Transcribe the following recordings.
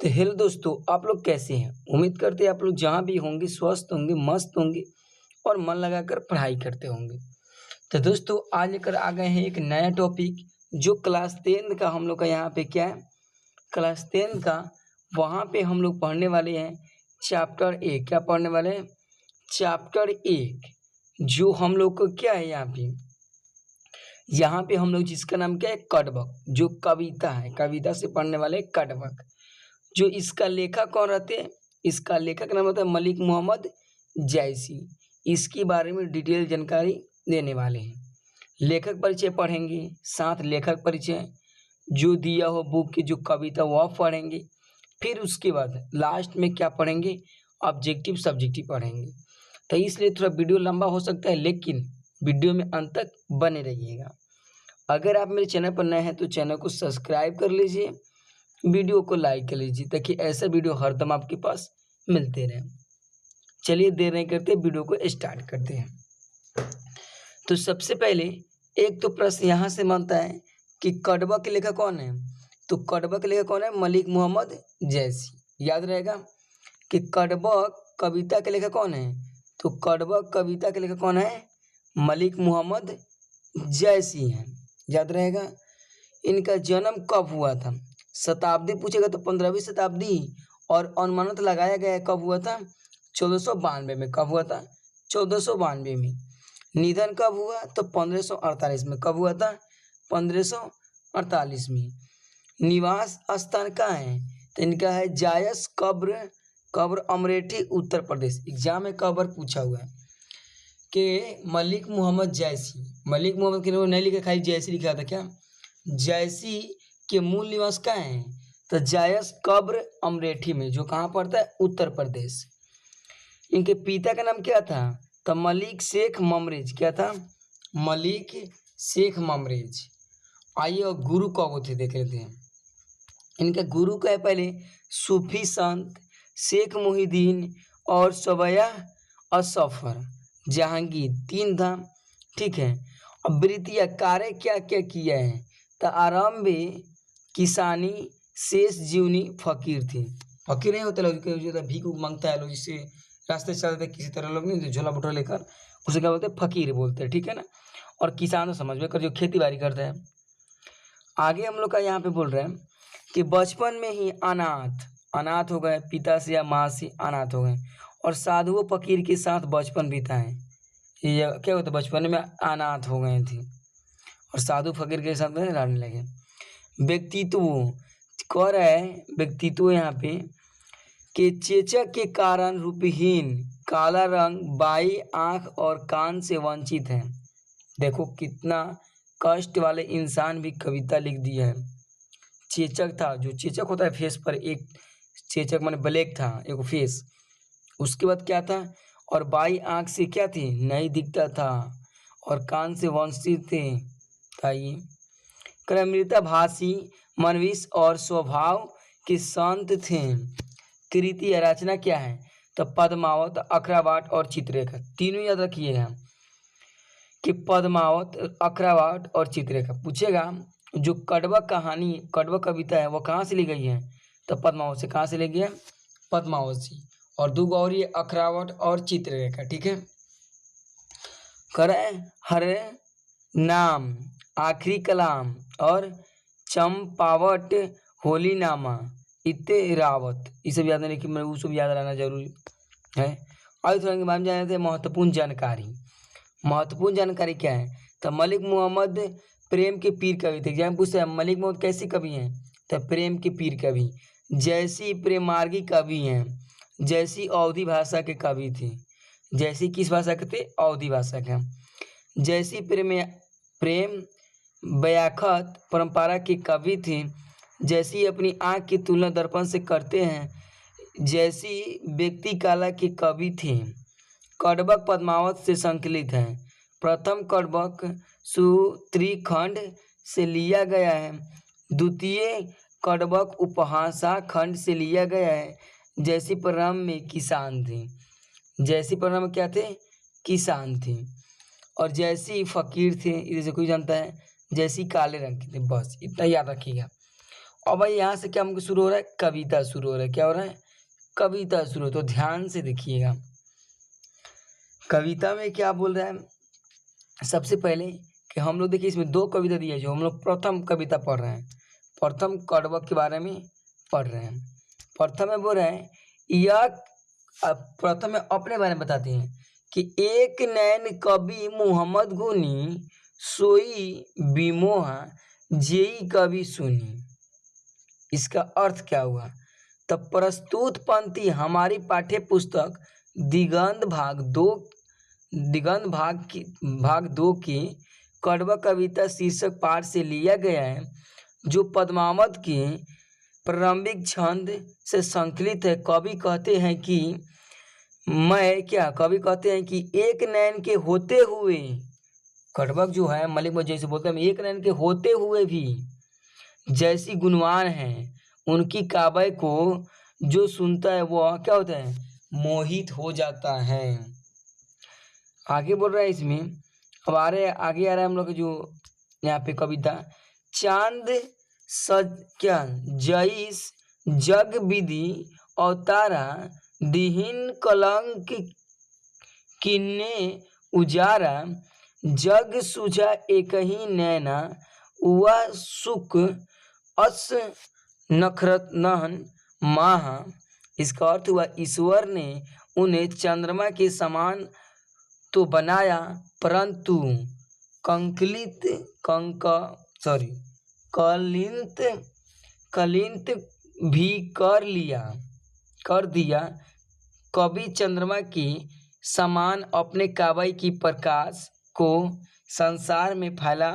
तो हेलो दोस्तों, आप लोग कैसे हैं? उम्मीद करते हैं आप लोग जहाँ भी होंगे स्वस्थ होंगे, मस्त होंगे और मन लगाकर पढ़ाई करते होंगे। तो दोस्तों आज लेकर आ गए हैं एक नया टॉपिक जो क्लास 10 का हम लोग का यहाँ पे क्या है, क्लास 10 का वहाँ पे हम लोग पढ़ने वाले हैं चैप्टर 1। क्या पढ़ने वाले हैं? चैप्टर 1 जो हम लोग को क्या है यहाँ पे हम लोग जिसका नाम क्या है कड़बक, जो कविता है, कविता से पढ़ने वाले कड़बक। जो इसका लेखक कौन रहते हैं? इसका लेखक नाम होता है मलिक मोहम्मद जैसी। इसके बारे में डिटेल जानकारी देने वाले हैं। लेखक परिचय पढ़ेंगे, साथ लेखक परिचय जो दिया हो बुक की जो कविता वह पढ़ेंगे। फिर उसके बाद लास्ट में क्या पढ़ेंगे? ऑब्जेक्टिव सब्जेक्टिव पढ़ेंगे। तो इसलिए थोड़ा वीडियो लंबा हो सकता है, लेकिन वीडियो में अंत तक बने रहिएगा। अगर आप मेरे चैनल पर नए हैं तो चैनल को सब्सक्राइब कर लीजिए, वीडियो को लाइक कर लीजिए ताकि ऐसा वीडियो हरदम आपके पास मिलते रहे। चलिए देर नहीं करते, वीडियो को स्टार्ट करते हैं। तो सबसे पहले एक तो प्रश्न यहाँ से बनता है कि कड़बक के लेखक कौन है? तो कड़बक के लेखक कौन है? मलिक मोहम्मद जैसी। याद रहेगा कि कड़बक कविता के लेखक कौन है? तो कड़बक कविता के लेखक कौन है? मलिक मोहम्मद जैसी हैं। याद रहेगा। इनका जन्म कब हुआ था? शताब्दी पूछेगा तो 15वीं शताब्दी, और अनुमानित लगाया गया है कब हुआ था? 1492 में। कब हुआ था? 1492 में। निधन कब हुआ? तो 1548 में। कब हुआ था? 1548 में। निवास स्थान कहाँ है? तो इनका है जायस कब्र, कब्र अमरेठी उत्तर प्रदेश। एग्जाम में कब्र पूछा हुआ है कि मलिक मोहम्मद जैसी, मलिक मोहम्मद के नहीं लिखा, खाली जैसी लिखा था। क्या जैसी के मूल निवास कहाँ है? तो जायस कब्र अमरेठी में, जो कहाँ पड़ता है? उत्तर प्रदेश। इनके पिता का नाम क्या था? तो मलिक शेख ममरेज। क्या था? मलिक शेख ममरेज। आइए और गुरु कौन थे देख लेते हैं। इनका गुरु का है पहले सूफी संत शेख मोहिद्दीन और सवैया असफर जहांगीर, 3 धाम। ठीक है। अब वृत्तियाँ कार्य क्या क्या किया है? तो आरंभ किसानी, शेष जीवनी, फकीर थे। फकीर नहीं होते लोग जो भीख मांगता है, लोग जिससे रास्ते चलते किसी तरह लोग नहीं, झोला भुटरा लेकर, उसे क्या बोलते हैं? फकीर बोलते हैं। ठीक है ना। और किसान तो समझ में कर, जो खेती बाड़ी करता है। आगे हम लोग का यहाँ पे बोल रहे हैं कि बचपन में ही अनाथ हो गए, पिता से या माँ से अनाथ हो गए, और साधुओं फकीर के साथ बचपन बिताए। ये क्या होता है? बचपन में अनाथ हो गए थे और साधु फकीर के साथ में रहने लगे। व्यक्तित्व कह रहा है, व्यक्तित्व यहाँ पे कि चेचक के कारण रूपहीन, काला रंग, बाई आंख और कान से वंचित है। देखो कितना कष्ट वाले इंसान भी कविता लिख दिया है। चेचक था, जो चेचक होता है फेस पर, एक चेचक माने ब्लैक था एक फेस। उसके बाद क्या था? और बाई आंख से क्या थी? नहीं दिखता था, और कान से वंचित थे। ये क्रमृताभाषी, मनविश और स्वभाव के संत थे। कृति या रचना क्या है? तो पद्मावत, अखरावाट और चित्ररेखा। तीनों याद रखिएगा कि पद्मावत, अखरावाट और चित्ररेखा पूछेगा। जो कड़बक कहानी, कड़बक कविता है, वो कहाँ से ली गई है? तो पद्मावत से। कहाँ से ली गई है? पद्मावत से। और दो और ये अखरावट और चित्ररेखा। ठीक है। करे हर नाम, आखिरी कलाम और चंपावट, होली नामा, इत्ते रावत। ये सब याद नहीं, कि मैं वो सब याद रहना जरूरी है। और थोड़ा के बारे में जाने थे महत्वपूर्ण जानकारी। महत्वपूर्ण जानकारी क्या है? तो मलिक मोहम्मद प्रेम के पीर कवि थे। एग्जाम पूछते हैं मलिक मोहम्मद कैसे कवि हैं? तो प्रेम के पीर कवि। जैसी प्रेमार्गी कवि हैं। जैसी अवधी भाषा के कवि थे। जैसी किस भाषा के थे? अवधी भाषा के। जैसी प्रेम व्याख्यात परंपरा के कवि थे। जैसी अपनी आँख की तुलना दर्पण से करते हैं। जैसी व्यक्ति कला के कवि थे। कड़बक पद्मावत से संकलित है। प्रथम कड़बक सूत्रीखंड से लिया गया है। द्वितीय कड़बक उपहासा खंड से लिया गया है। जैसी परिणाम में किसान थे। जैसी परिणाम में क्या थे? किसान थे। और जैसी फकीर थे, इधर से कोई जानता है? जैसी काले रंग की थी। बस इतना याद रखिएगा। और भाई यहाँ से क्या हमको शुरू हो रहा है, कविता शुरू हो रहा है। क्या हो रहा है, कविता शुरू। तो ध्यान से देखिएगा कविता में क्या बोल रहा है। सबसे पहले कि हम लोग देखिए इसमें 2 कविता दी है, जो हम लोग प्रथम कविता पढ़ रहे हैं, प्रथम कड़वक के बारे में पढ़ रहे हैं। प्रथम में बोल रहे हैं यह प्रथम में अपने बारे में बताते हैं कि एक नैन कवि मोहम्मद गुनी सोई बिमोहा जेई कवि सुनी। इसका अर्थ क्या हुआ, तब प्रस्तुत पंक्ति हमारी पाठ्य पुस्तक दिगंत भाग 2 की कड़वक कविता शीर्षक पाठ से लिया गया है, जो पद्मावत के प्रारंभिक छंद से संकलित है। कवि कहते हैं कि एक नैन के होते हुए, कड़वक जो है मलिक मौलवी जैसे बोलते हैं, एक नैन के होते हुए भी जैसी गुणवान है, उनकी काव्य को जो सुनता है वह क्या होता है, मोहित हो जाता है। आगे बोल रहा है इसमें, अब आगे आ रहा है हम लोग जो यहाँ पे कविता, चांद जईस जग विधि अवतारा दीहिन कलंक किन्ने उजारा जग सुझा एक ही नैना उआ सुख अस नखरतनहन माहा। इसका अर्थ हुआ ईश्वर ने उन्हें चंद्रमा के समान तो बनाया, परंतु कलिंत भी कर दिया। कवि चंद्रमा के समान अपने काव्य की प्रकाश को संसार में फैला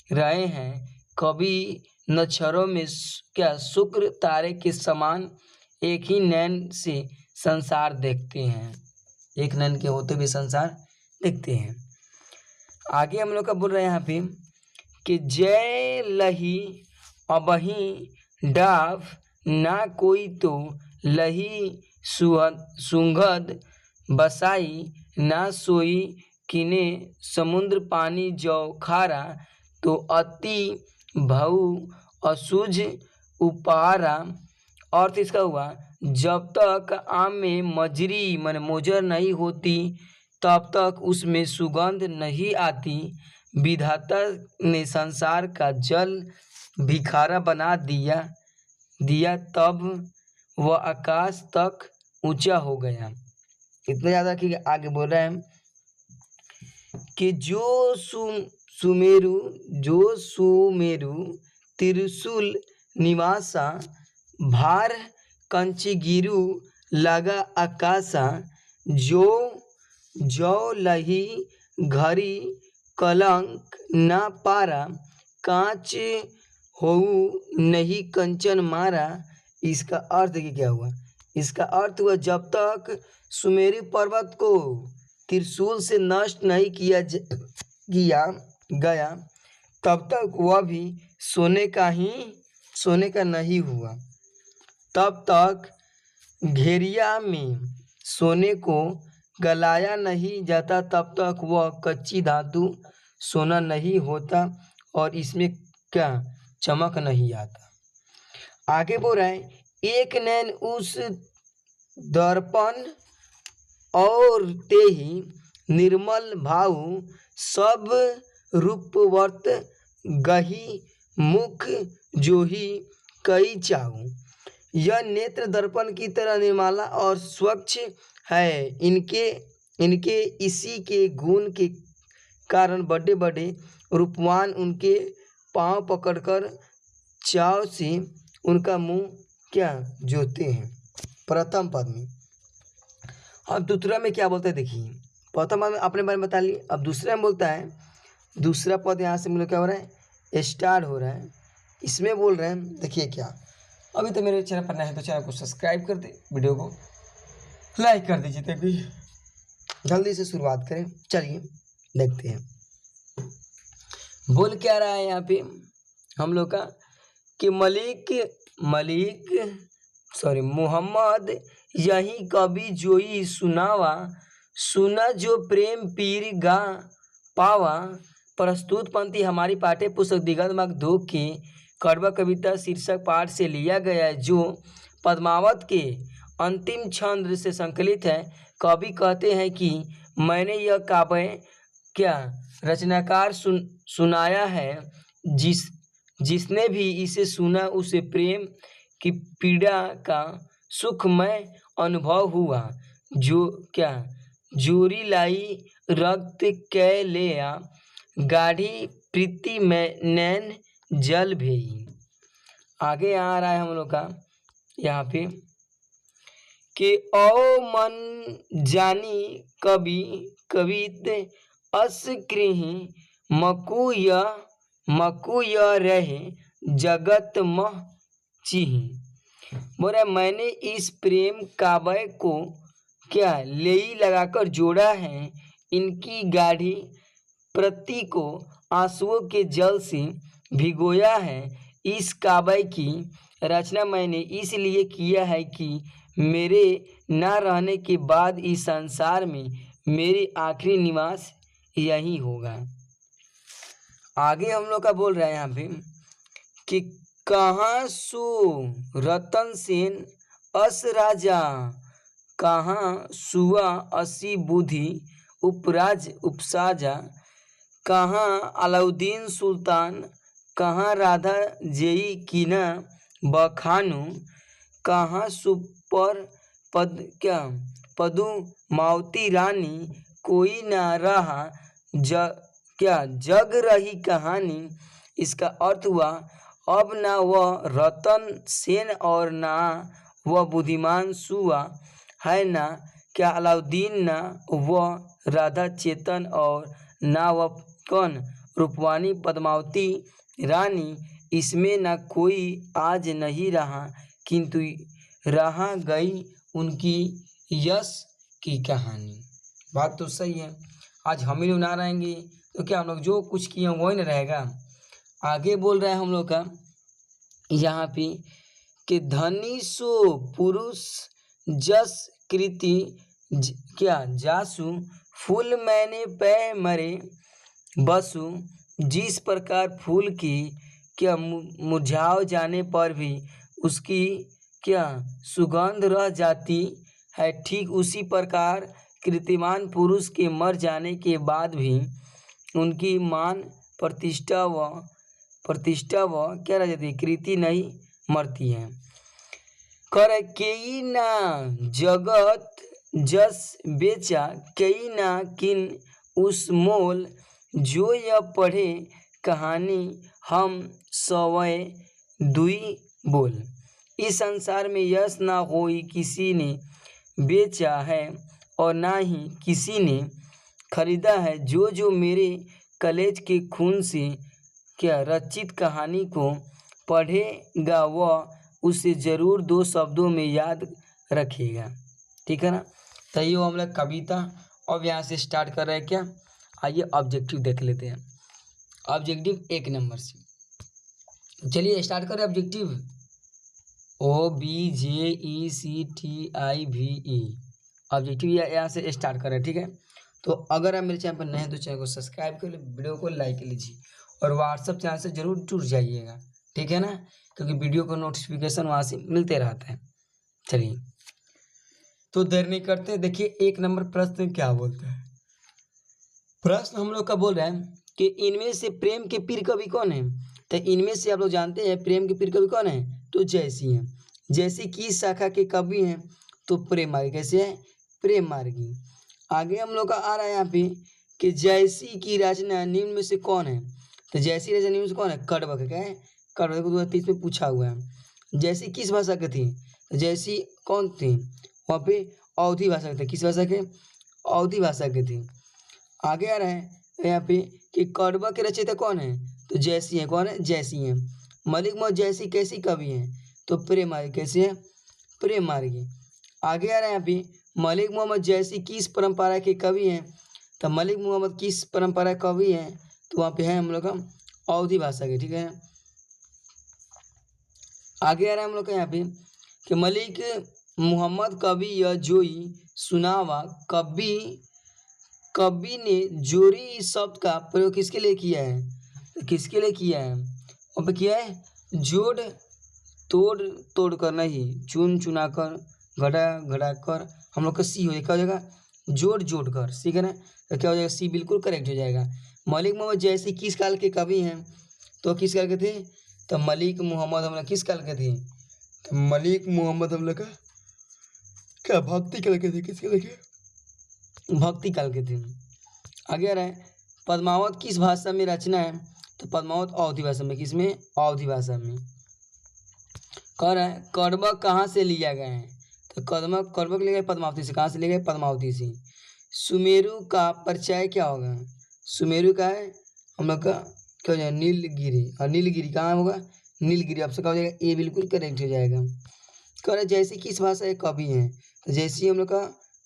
रहे हैं। कवि नक्षत्रों में शुक्र तारे के समान एक ही नैन से संसार देखते हैं, एक नैन के होते हुए संसार देखते हैं। आगे हम लोग का बोल रहे हैं यहाँ पे कि जय लही अबही डाव ना कोई तो लही सुगंध बसाई ना सोई किने समुद्र पानी जो खारा तो अति भऊ असुझ उपारा। अर्थ इसका हुआ, जब तक आम में मजरी मोजर नहीं होती तब तक उसमें सुगंध नहीं आती। विधाता ने संसार का जल भिखारा बना दिया तब वह आकाश तक ऊंचा हो गया। इतना ज़्यादा कि आगे बोल रहे हैं कि जो सुमेरु त्रिशूल निवासा भार कंचगिरु लगा आकाशा जो लही घड़ी कलंक ना पारा कांच होऊ नहीं कंचन मारा। इसका अर्थ क्या हुआ, इसका अर्थ हुआ जब तक सुमेरु पर्वत को त्रिशूल से नष्ट नहीं किया गया तब तक वह भी सोने का नहीं हुआ। तब तक घेरिया में सोने को गलाया नहीं जाता तब तक वह कच्ची धातु सोना नहीं होता और इसमें क्या चमक नहीं आता। आगे बोल रहे हैं एक नैन उस दर्पण और ते ही निर्मल भाव सब रूपवर्त गही मुख जो ही कई चाहूं। यह नेत्र दर्पण की तरह निर्मला और स्वच्छ है। इनके इसी के गुण के कारण बड़े बड़े रूपवान उनके पांव पकड़कर चाव से उनका मुंह जोते हैं। प्रथम पद में। अब दूसरा में क्या बोलते हैं देखिए, प्रथम पद में अपने बारे में बता लिए। अब दूसरा में बोलता है, दूसरा पद यहाँ से क्या हो रहा है, स्टार्ट हो रहा है। इसमें बोल रहे हैं देखिए क्या, अभी तो मेरे चैनल पर नए हैं तो चैनल को सब्सक्राइब कर दे, वीडियो को लाइक कर दीजिए ताकि जल्दी से शुरुआत करें। चलिए देखते हैं बोल क्या रहा है यहाँ पे हम लोग का कि मोहम्मद यही कवि जोई सुना जो प्रेम पीर गा पावा। प्रस्तुत पंक्ति हमारी पाठ्य पुस्तक दिगंत भाग 2 के कड़वा कविता शीर्षक पाठ से लिया गया है, जो पद्मावत के अंतिम छंद से संकलित है। कवि कहते हैं कि मैंने यह काव्य क्या रचनाकार सुनाया है, जिसने भी इसे सुना उसे प्रेम की पीड़ा का सुखमय अनुभव हुआ। जो क्या जोरी लाई रक्त कै लिया, गाढ़ी प्रीति में नैन जल भेई। आगे आ रहा है हम लोग का यहाँ पे कि ओ मन जानी कवि कवित अस गृही मकुय रहे जगत मह चिही। बोला मैंने इस प्रेम काव्य को क्या लेई लगाकर जोड़ा है, इनकी गाढ़ी प्रति को आंसुओं के जल से भिगोया है। इस काव्य की रचना मैंने इसलिए किया है कि मेरे न रहने के बाद इस संसार में मेरी आखिरी निवास यही होगा। आगे हम लोग का बोल रहा है यहाँ पे कि कहाँ सो रतन सेन अस राजा, कहाँ सुआ असी बुद्धि उपराज उपसाजा, कहाँ अलाउद्दीन सुल्तान, कहाँ राधा जेई कीना बखानू, कहाँ सुपर पदु मावती रानी, कोई ना रहा जग रही कहानी। इसका अर्थ हुआ अब ना वह रतन सेन और ना वह बुद्धिमान सुआ है, ना क्या अलाउद्दीन, ना वह राधा चेतन और ना वह कौन रूपवानी पद्मावती रानी। इसमें ना कोई आज नहीं रहा, किंतु रहा गई उनकी यश की कहानी। बात तो सही है, आज हम ही लोग ना रहेंगे तो क्या हम लोग जो कुछ किए वही ना रहेगा। आगे बोल रहे हैं हम लोग का यहाँ पे कि धनी सो पुरुष जस कृति क्या जासु, फूल मैंने पै मरे बसु। जिस प्रकार फूल की क्या मुरझाव जाने पर भी उसकी क्या सुगंध रह जाती है, ठीक उसी प्रकार कीर्तिमान पुरुष के मर जाने के बाद भी उनकी मान प्रतिष्ठा व क्या रह जाती है, कृति नहीं मरती है। कर केई ना जगत जस बेचा, केई ना किन उस मोल, जो यह पढ़े कहानी हम सवय दुई बोल। इस संसार में यश ना होई किसी ने बेचा है और ना ही किसी ने खरीदा है। जो जो मेरे कलेज के खून से क्या रचित कहानी को पढ़ेगा वह उसे ज़रूर दो शब्दों में याद रखेगा। ठीक है ना। तो ये हम लोग कविता अब यहाँ से स्टार्ट कर रहे हैं क्या। आइए ऑब्जेक्टिव देख लेते हैं। ऑब्जेक्टिव 1 नंबर से चलिए स्टार्ट करें। ऑब्जेक्टिव OBJECTIVE ऑब्जेक्टिव यहाँ से स्टार्ट करें। ठीक है। तो अगर आप मेरे चैनल पर नए हैं तो चैनल को सब्सक्राइब कर लीजिए, वीडियो को लाइक कीजिए और व्हाट्सएप चैनल से जरूर जुड़ जाइएगा। ठीक है ना, क्योंकि वीडियो को नोटिफिकेशन वहाँ से मिलते रहता है। चलिए तो देर नहीं करते, देखिए 1 नंबर प्रश्न क्या बोलता है। प्रश्न हम लोग का बोल रहा है कि इनमें से प्रेम के पीर कवि कौन है। तो इनमें से आप लोग जानते हैं प्रेम के पीर कवि कौन है, तो जैसी हैं। जैसी किस शाखा के कवि हैं, तो प्रेम मार्गी। कैसे है, प्रेम मार्गी। आगे हम लोग का आ रहा है यहाँ पे कि जैसी की रचना निम्न में से कौन है। तो जैसी रचना निम्न में से कौन है, कड़वक है। क्या है, कड़वक को 2030 में पूछा हुआ है। जैसी किस भाषा के थी, तो जैसी कौन थी, वहाँ पे अवधी भाषा के थे। किस भाषा के, अवधी भाषा के थे। आगे आ रहा है यहाँ पे कि कड़वा के रचयिता कौन है, तो जैसी है। कौन है, जैसी है। मलिक मोहम्मद जैसी कैसी कवि हैं, तो प्रेम मार्गी। कैसे है, प्रेम मार्गी। आगे आ रहा है यहाँ पे मलिक मोहम्मद जैसी किस परंपरा के कवि हैं, तो मलिक मोहम्मद किस परंपरा के कवि हैं, तो वहाँ पे है हम लोग का अवधी भाषा के। ठीक है। आगे आ रहा है हम लोग का यहाँ पे कि मलिक मोहम्मद कवि या जोई सुनावा। कवि ने जोरी शब्द का प्रयोग किसके लिए किया है, तो किसके लिए किया है, वहाँ पे किया है जोड़ तोड़ तोड़ कर नहीं, चुन चुना कर, घटा घटा कर हम लोग का सी हो जाएगा। क्या हो जाएगा? जोड़ जोड़ कर, ठीक है ना? तो क्या हो जाएगा? सी बिल्कुल करेक्ट हो जाएगा। मलिक मोहम्मद जैसी किस काल के कवि हैं? तो किस काल के थे? तो मलिक मोहम्मद हम लोग किस काल के थे? तो मलिक मोहम्मद हम लोग का क्या भक्ति काल के थे? किस काल के? भक्ति काल के थे। आगे आ रहा है, पद्मावत किस भाषा में रचना है? तो पद्मावत अवधी भाषा में। किसमें? अवधी भाषा में। कह रहा है कड़बक कहाँ से लिया गया है? तो कड़बक कड़बक लिया गया पद्मावती से। कहाँ से लिया गया? पद्मावती से। सुमेरु का परिचय क्या होगा? सुमेरु का है हम लोग का क्या हो जाएगा? नीलगिरी। और नीलगिरी कहाँ होगा? नीलगिरी। आपसे क्या हो जाएगा? ए बिल्कुल करेक्ट हो जाएगा। कह रहा है जैसे किस भाषा के कवि हैं? तो जैसे हम लोग का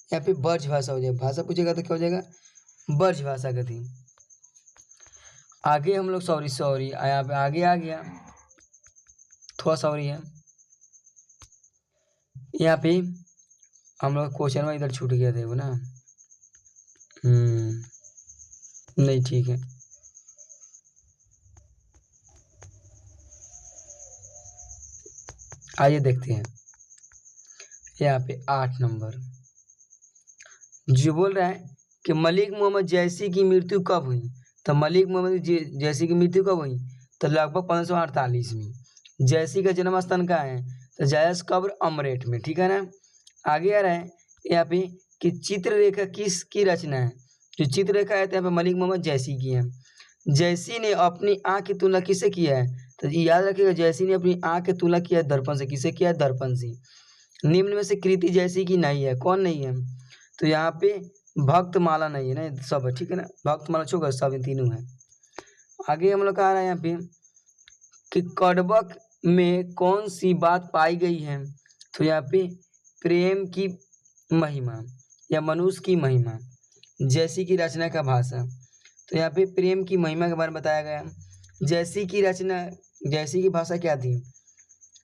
यहाँ पे ब्रज भाषा हो जाएगा। भाषा पूछेगा तो क्या हो जाएगा? ब्रज भाषा का थी। आगे हम लोग सॉरी यहाँ पे आगे आ गया, थोड़ा सॉरी है यहाँ पे हम लोग क्वेश्चन में इधर छूट गया था वो ना। नहीं ठीक है, आइए देखते हैं यहाँ पे 8 नंबर जो बोल रहा है कि मलिक मोहम्मद जैसी की मृत्यु कब हुई? तो मलिक मोहम्मद जैसी की मृत्यु कब हुई? तो लगभग 1548 में। जैसी का जन्म स्थान कहाँ है? तो जायस कब्र अमरेठ में, ठीक है ना? आगे आ रहा है यहाँ पे कि चित्ररेखा किसकी रचना है? जो चित्ररेखा है तो यहाँ पे मलिक मोहम्मद जैसी की है। जैसी ने अपनी आँख की तुलना किससे किया है? तो याद रखिएगा, जैसी ने अपनी आँख की तुलना किया है दर्पण से। किससे किया है? दर्पण से। निम्न में से कृति जैसी की नहीं है, कौन नहीं है? तो यहाँ पे भक्तमाला नहीं है ना, सब है, ठीक है ना? भक्तमाला छोड़कर सब तीनों है। आगे हम लोग का आ रहा है यहाँ पे कि कड़बक में कौन सी बात पाई गई है? तो यहाँ पे प्रेम की महिमा या मनुष्य की महिमा, जैसी की रचना का भाषा। तो यहाँ पे प्रेम की महिमा के बारे में बताया गया। जैसी की रचना, जैसी की भाषा क्या थी?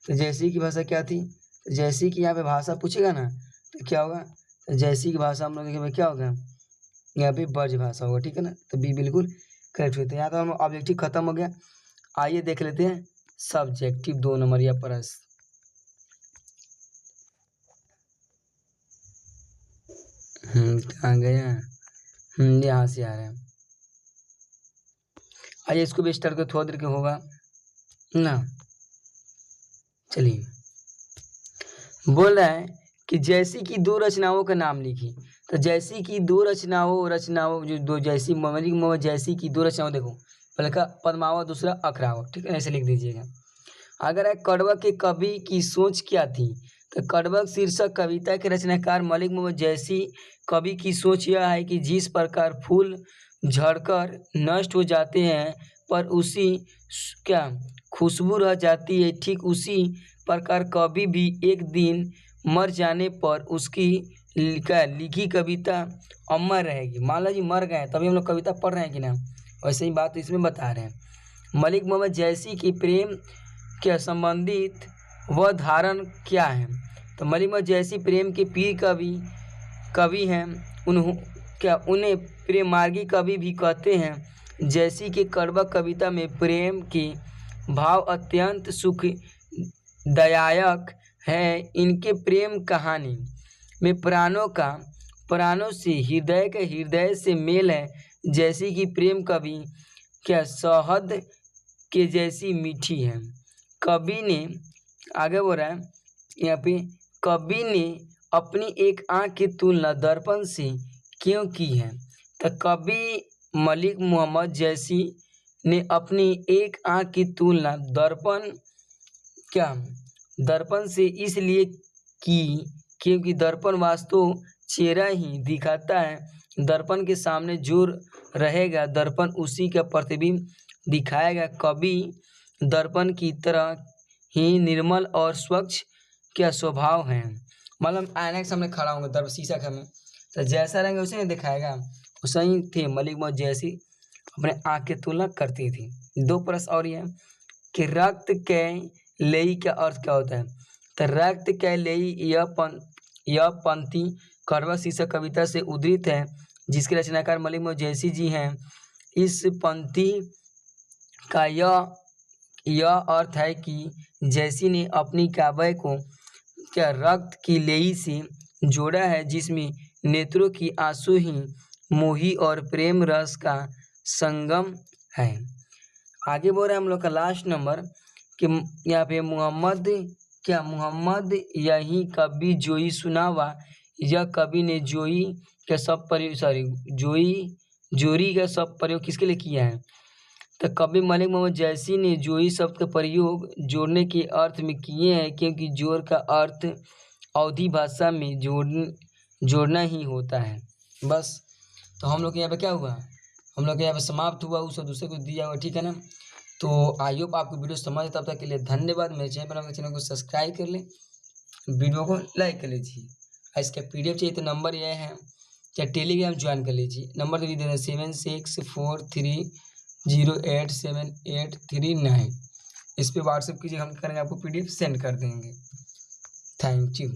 तो जैसी की भाषा क्या थी? जैसी की यहाँ पे भाषा पूछेगा ना तो क्या होगा? तो जैसी की भाषा हम लोग देखेंगे क्या होगा? यहाँ पे ब्रज भाषा होगा, ठीक है ना? तो बी बिल्कुल करेक्ट होते हैं। यहाँ तो हम ऑब्जेक्टिव खत्म हो गया। आइए देख लेते हैं सब्जेक्टिव 2 नंबर या प्रश्न। कहाँ गया? यहाँ से आ रहा है। आइए इसको भी स्टार्ट कर, थोड़ा देर के होगा ना। चलिए, बोल रहा है कि जैसी की 2 रचनाओं का नाम लिखी। तो जैसी की 2 रचनाओं जो 2 जैसी मलिक मोहम्मद जैसी की 2 रचनाओं देखो, पहले का पद्मावत, दूसरा अखरावत, ठीक है? ऐसे लिख दीजिएगा। अगर है कड़बक के कवि की सोच क्या थी? तो कड़बक शीर्षक कविता के रचनाकार मलिक मोहम्मद जैसी कवि की सोच यह है कि जिस प्रकार फूल झड़कर नष्ट हो जाते हैं पर उसी क्या खुशबू रह जाती है, ठीक उसी प्रकार कभी भी एक दिन मर जाने पर उसकी लिखी कविता अमर रहेगी। मान लो जी मर गए तभी हम लोग कविता पढ़ रहे हैं कि ना, वैसे ही बात इसमें बता रहे हैं। मलिक मोहम्मद जैसी की प्रेम के संबंधित वह धारण क्या है? तो मलिक मोहम्मद जैसी प्रेम के पीर कवि हैं। उन्हें प्रेम मार्गी कवि भी कहते हैं। जैसी के कड़बक कविता में प्रेम के भाव अत्यंत सुखदायक है। इनके प्रेम कहानी में प्राणों से हृदय से मेल है। जैसी की प्रेम कवि क्या शहद के जैसी मीठी है। कवि ने आगे बोल रहा है यहाँ पे, कवि ने अपनी एक आँख की तुलना दर्पण से क्यों की है? तो कवि मलिक मोहम्मद जैसी ने अपनी एक आँख की तुलना दर्पण से इसलिए की क्योंकि दर्पण वास्तव चेहरा ही दिखाता है। दर्पण के सामने जो रहेगा दर्पण उसी का प्रतिबिंब दिखाएगा। कवि दर्पण की तरह ही निर्मल और स्वच्छ क्या स्वभाव है। मतलब आईना के सामने खड़ा होंगे, दर्पण शीशा के सामने, तो जैसा रहेंगे उसे नहीं दिखाएगा। वैसे ही थे मलिक मोहम्मद जैसी अपने आँख की तुलना करती थी। 2 प्रश्न और ये कि रक्त के लेई का अर्थ क्या होता है? तो रक्त के लेई यह पंक्ति कड़बक शीर्षक कविता से उद्धृत है जिसके रचनाकार मलिक मोहम्मद जैसी जी हैं। इस पंक्ति का यह यह अर्थ है कि जैसी ने अपनी काव्य को क्या रक्त की लेई से जोड़ा है, जिसमें नेत्रों की आंसू ही मोही और प्रेम रस का संगम है। आगे बोल रहे हैं हम लोग का लास्ट नंबर कि यहाँ पे मोहम्मद यही कवि जोई सुनावा, यह कवि ने जोई का सब प्रयोग जोरी का सब प्रयोग किसके लिए किया है? तो कवि मलिक मोहम्मद जैसी ने जोई शब्द का प्रयोग जोड़ने के अर्थ में किए हैं, क्योंकि जोड़ का अर्थ अवधी भाषा में जोड़ना ही होता है। बस, तो हम लोग के यहाँ पे क्या हुआ, हम लोग के यहाँ पे समाप्त हुआ, उस दूसरे को दिया हुआ, ठीक है ना। तो आई होप आपको वीडियो समझ, तब तक के लिए धन्यवाद। मेरे चैनल को सब्सक्राइब कर लें, वीडियो को लाइक कर लीजिए। इसका PDF चाहिए तो नंबर यह है, या टेलीग्राम ज्वाइन कर लीजिए। नंबर दे देना 7643087839। इस पर व्हाट्सएप कीजिए, हम करेंगे आपको PDF सेंड कर देंगे। Thank you.